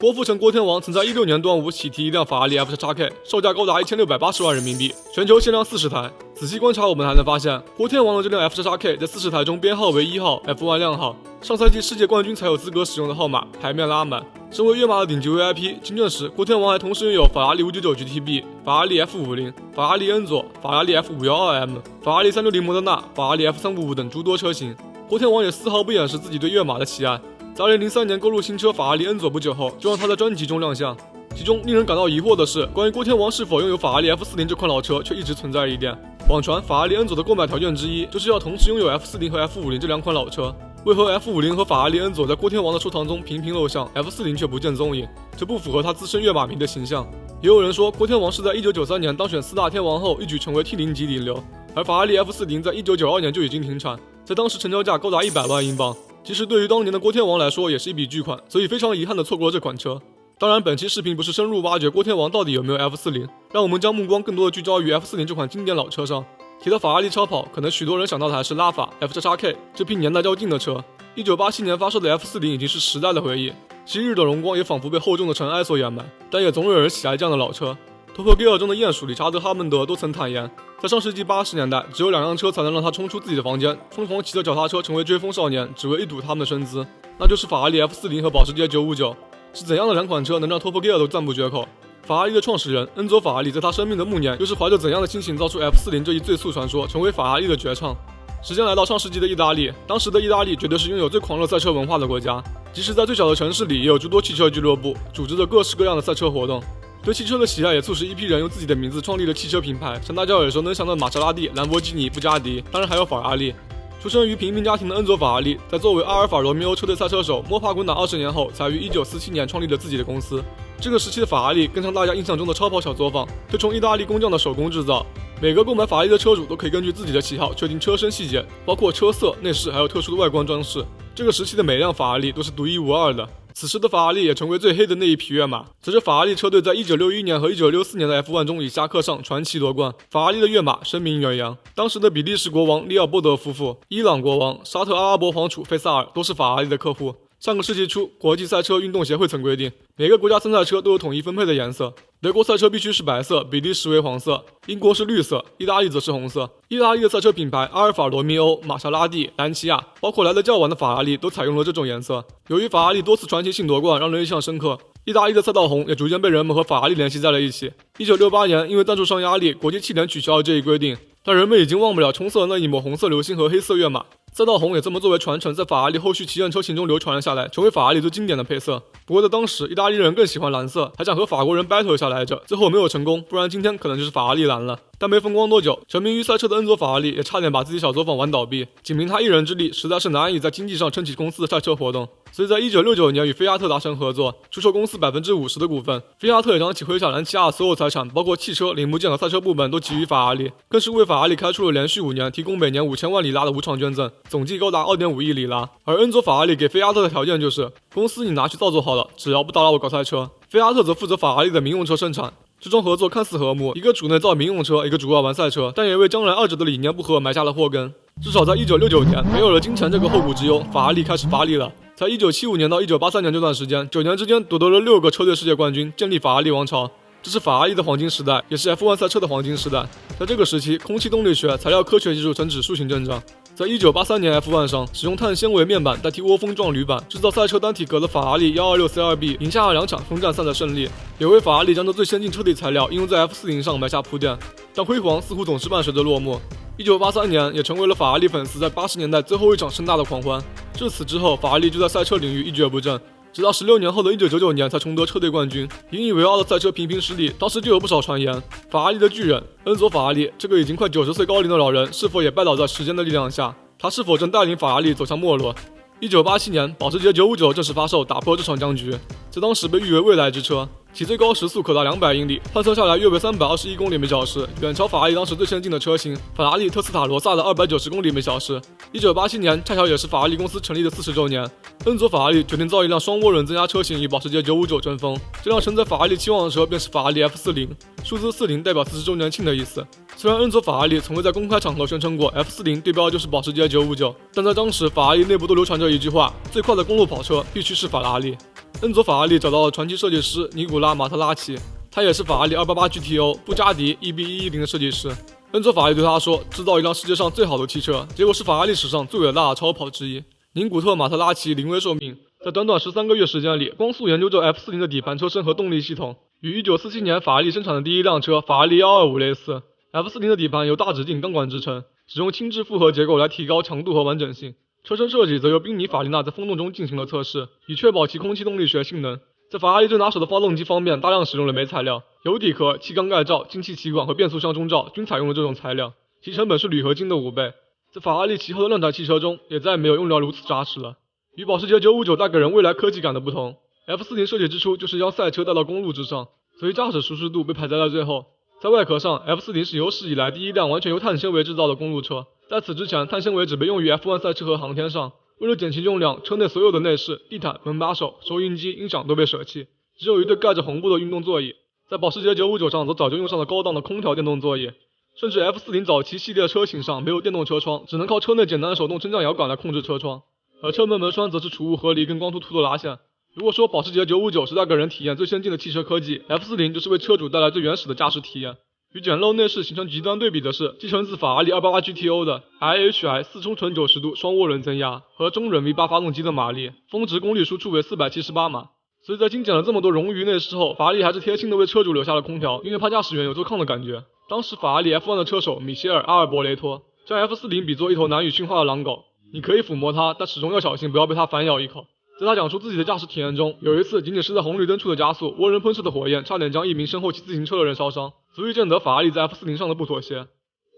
郭富城郭天王曾在16年端午喜提一辆法拉利 F4K， 售价高达1680万人民币，全球限量40台。仔细观察，我们还能发现，郭天王的这辆 F4K 在40台中编号为1号 F1 靓号，上赛季世界冠军才有资格使用的号码，牌面拉满。身为跃马的顶级 VIP， 经证实郭天王还同时拥有法拉利599 GTB、法拉利 F50、法拉利恩佐、法拉利 F512M、法拉利360摩德纳、法拉利 F355 等诸多车型。郭天王也丝毫不掩饰自己对跃马的喜爱。在2003年购入新车法拉利恩佐不久后，就让他在专辑中亮相。其中令人感到疑惑的是，关于郭天王是否拥有法拉利 F40 这款老车，却一直存在疑点。网传法拉利恩佐的购买条件之一，就是要同时拥有 F40 和 F50 这两款老车。为何 F50 和法拉利恩佐在郭天王的收藏中频频露相， F40 却不见踪影？这不符合他资深跃马迷的形象。也有人说，郭天王是在1993年当选4大天王后，一举成为 T0 级顶流，而法拉利 F40 在1992年就已经停产，在当时成交价高达100万英镑。其实对于当年的郭天王来说，也是一笔巨款，所以非常遗憾地错过了这款车。当然，本期视频不是深入挖掘郭天王到底有没有 F40， 让我们将目光更多的聚焦于 F40 这款经典老车上。提到法拉利超跑，可能许多人想到的还是拉法 F4K 这批年代较近的车。1987年发售的 F40 已经是时代的回忆，昔日的荣光也仿佛被厚重的尘埃所掩埋，但也总有人喜爱这样的老车。Top Gear 中的鼹鼠理查德·哈蒙德都曾坦言，在上世纪80年代，只有2辆车才能让他冲出自己的房间，疯狂骑着脚踏车成为追风少年，只为一睹他们的身姿，那就是法拉利 F40 和保时捷959。是怎样的两款车能让 Top Gear 都赞不绝口？法拉利的创始人恩佐·法拉利在他生命的暮年，又是怀着怎样的心情造出 F40 这一最速传说，成为法拉利的绝唱？时间来到上世纪的意大利，当时的意大利绝对是拥有最狂热赛车文化的国家，即使在最小的城市里，也有诸多汽车俱乐部，组织着各式各样的赛车活动。对汽车的喜爱也促使一批人用自己的名字创立了汽车品牌，像大家耳熟能详的玛莎拉蒂、兰博基尼、布加迪，当然还有法拉利。出生于平民家庭的恩佐·法拉利，在作为阿尔法罗密欧车队赛车手摸爬滚打20年后，才于1947年创立了自己的公司。这个时期的法拉利更像大家印象中的超跑小作坊，推崇意大利工匠的手工制造。每个购买法拉利的车主都可以根据自己的喜好确定车身细节，包括车色、内饰，还有特殊的外观装饰。这个时期的每辆法拉利都是独一无二的。此时的法拉利也成为最黑的那一匹跃马。随着法拉利车队在1961年和1964年的 F1 中以下克上传奇夺冠，法拉利的跃马声名远扬。当时的比利时国王利奥波德夫妇、伊朗国王、沙特阿拉伯皇储费萨尔都是法拉利的客户。上个世纪初，国际赛车运动协会曾规定，每个国家参赛车都有统一分配的颜色。德国赛车必须是白色，比利时为黄色，英国是绿色，意大利则是红色。意大利的赛车品牌阿尔法罗密欧、玛莎拉蒂、兰奇亚，包括来得较晚的法拉利，都采用了这种颜色。由于法拉利多次传奇性夺冠，让人印象深刻，意大利的赛道红也逐渐被人们和法拉利联系在了一起。1968年，因为赞助商压力，国际汽联取消了这一规定，但人们已经忘不了冲色的那一抹红色流星和黑色跃马。赛道红也这么作为传承，在法拉利后续旗舰车型中流传了下来，成为法拉利最经典的配色。不过在当时，意大利人更喜欢蓝色，还想和法国人 battle 下来着，最后没有成功，不然今天可能就是法拉利蓝了。但没风光多久，沉迷于赛车的恩佐·法拉利也差点把自己小作坊玩倒闭，仅凭他一人之力，实在是难以在经济上撑起公司的赛车活动。所以在1969年与菲亚特达成合作，出售公司50%的股份。菲亚特也将其麾下兰奇亚所有财产，包括汽车、零部件和赛车部门都给予法拉利，更是为法拉利开出了连续5年提供每年5000万里拉的无偿捐赠，总计高达2.5亿里拉。而恩佐·法拉利给菲亚特的条件就是，公司你拿去造作好了，只要不打扰我搞赛车。菲亚特则负责法拉利的民用车生产。这桩合作看似和睦，一个主内造民用车，一个主要玩赛车，但也为将来二者的理念不合埋下了祸根。至少在1969年，没有了金钱这个后顾之忧，法拉利开始发力了。在1975年到1983年这段时间，9年之间夺得了6个车队世界冠军，建立法拉利王朝。这是法拉利的黄金时代，也是 F1 赛车的黄金时代。在这个时期，空气动力学、材料科学技术呈指数型增长。在1983年 F1 上，使用碳纤维面板代替窝蜂状铝板制造赛车单体壳的法拉利 126CRB 赢下了2场风战赛的胜利，也为法拉利将这最先进车体材料应用在 F40 上埋下铺垫。但辉煌似乎总是伴随着落寞。1983年也成为了法拉利粉丝在80年代最后一场盛大的狂欢。至此之后，法拉利就在赛车领域一蹶不振。直到16年后的1999年才重得车队冠军。引以为傲的赛车频频失利，当时就有不少传言，法拉利的巨人恩佐·法拉利这个已经快90岁高龄的老人，是否也拜倒在时间的力量下？他是否正带领法拉利走向没落？1987年，保时捷959正式发售，打破这场僵局。在当时被誉为未来之车，其最高时速可达200英里，换算下来约为321公里每小时，远超法拉利当时最先进的车型法拉利特斯塔罗萨的290公里每小时。1987年恰巧也是法拉利公司成立的40周年，恩佐·法拉利决定造一辆双涡轮增压车型与保时捷959争锋。这辆承载法拉利期望的车便是法拉利 F40， 数字40代表40周年庆的意思。虽然恩佐·法拉利从未在公开场合宣称过 F40 对标就是保时捷959，但在当时法拉利内部都流传着一句话：最快的公路跑车必须是法拉利。恩佐法拉利找到了传奇设计师尼古拉马特拉齐，他也是法拉利288 GTO 布加迪 EB110的设计师。恩佐法拉利对他说：“制造一辆世界上最好的汽车，结果是法拉利史上最伟大的超跑之一。”宁古特马特拉齐临危受命，在短短13个月时间里，光速研究着 F40的底盘车身和动力系统，与1947年法拉利生产的第一辆车法拉利125类似。F40的底盘由大直径钢管制成，使用轻质复合结构来提高强度和完整性。车身设计则由宾尼法利纳在风洞中进行了测试，以确保其空气动力学性能。在法拉利最拿手的发动机方面，大量使用了镁材料，油底壳、气缸盖罩、进气气管和变速箱中罩均采用了这种材料，其成本是铝合金的5倍。在法拉利其后的量产汽车中，也再没有用料如此扎实了。与保时捷959带给人未来科技感的不同， F40设计之初就是将赛车带到公路之上，所以驾驶舒适度被排在了最后。在外壳上 ，F40是有史以来第一辆完全由碳纤维制造的公路车，在此之前，碳纤维只被用于 F1 赛车和航天上。为了减轻重量，车内所有的内饰、地毯、门把手、收音机、音响都被舍弃，只有一对盖着红布的运动座椅。在保时捷959上则早就用上了高档的空调电动座椅，甚至 F40 早期系列车型上没有电动车窗，只能靠车内简单的手动升降摇杆来控制车窗，而车门门栓则是储物合离跟光秃秃的拉线。如果说保时捷959是带给人体验最先进的汽车科技， F40 就是为车主带来最原始的驾驶体验。与简陋内饰形成极端对比的是，继承自法拉利288 GTO 的 IHI 4冲纯90度双涡轮增压和中忍 V8 发动机的马力，峰值功率输出为478码。所以在精简了这么多冗余内饰后，法拉利还是贴心的为车主留下了空调，因为怕驾驶员有坐炕的感觉。当时法拉利 F1 的车手米歇尔·阿尔伯雷托将 F40 比作一头难以驯化的狼狗，你可以抚摸它，但始终要小心不要被它反咬一口。在他讲述自己的驾驶体验中，有一次仅仅是在红绿灯处的加速，涡轮喷射的火焰差点将一名身后骑自行车的人烧伤，足以见得法拉利在 F40 上的不妥协。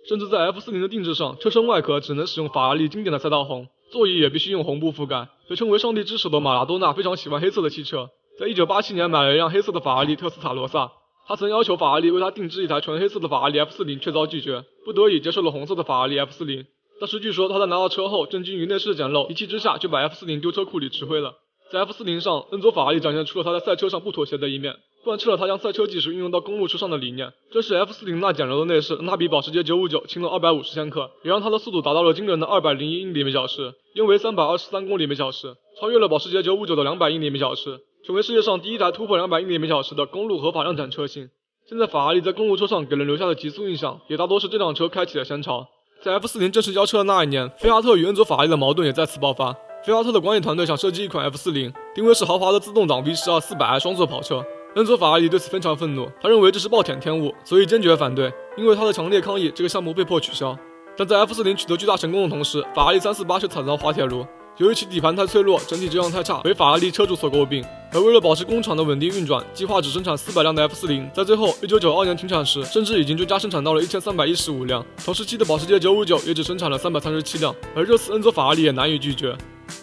甚至在 F40 的定制上，车身外壳只能使用法拉利经典的赛道红，座椅也必须用红布覆盖。被称为上帝之手的马拉多纳非常喜欢黑色的汽车，在1987年买了一辆黑色的法拉利特斯塔罗萨，他曾要求法拉利为他定制一台纯黑色的法拉利 F40，却遭拒绝，不得已接受了红色的法拉利 F40。但是据说他在拿到车后，震惊于内饰的简陋，一气之下就把 F40 丢车库里吃灰了。在 F40 上，恩佐法拉利展现出了他在赛车上不妥协的一面，贯彻了他将赛车技术运用到公路车上的理念。正是 F40 那简陋的内饰，让它比保时捷959轻了250千克，也让它的速度达到了惊人的201英里每小时，因为323公里每小时，超越了保时捷959的200英里每小时，成为世界上第一台突破200英里每小时的公路合法量产车型。现在法拉利在公路车上给人留下的极速印象，也大多是这辆车开启了先潮。在 F40 正式交车的那一年，菲亚特与恩佐法拉利的矛盾也再次爆发。菲亚特的管理团队想设计一款 F40， 定位是豪华的自动挡 V12 400i 双座跑车。恩佐法拉利对此非常愤怒，他认为这是暴殄天物，所以坚决反对。因为他的强烈抗议，这个项目被迫取消。但在 F40 取得巨大成功的同时，法拉利348却惨遭滑铁卢。由于其底盘太脆弱，整体质量太差，为法拉利车主所诟病。而为了保持工厂的稳定运转，计划只生产400辆的 F40， 在最后1992年停产时，甚至已经追加生产到了1315辆。同时期的保时捷959也只生产了337辆，而这次恩佐法拉利也难以拒绝。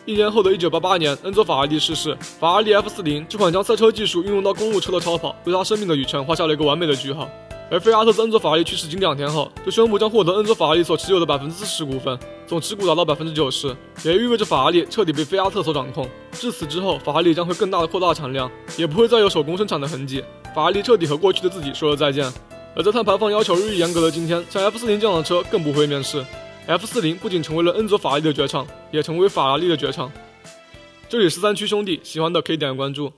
1年后的1988年，恩佐法拉利逝世，法拉利 F40 这款将赛车技术运用到公路车的超跑，为他生命的旅程画下了一个完美的句号。而菲亚特在恩佐法拉利去世仅2天后，就宣布将获得恩佐法拉利所持有的40%股份，总持股达到90%，也意味着法拉利彻底被菲亚特所掌控。至此之后，法拉利将会更大的扩大产量，也不会再有手工生产的痕迹。法拉利彻底和过去的自己说了再见。而在碳排放要求日益严格的今天，像 F40 这样的车更不会面世。F40 不仅成为了恩佐法拉利的绝唱，也成为法拉利的绝唱。这里是3区兄弟，喜欢的可以点个关注。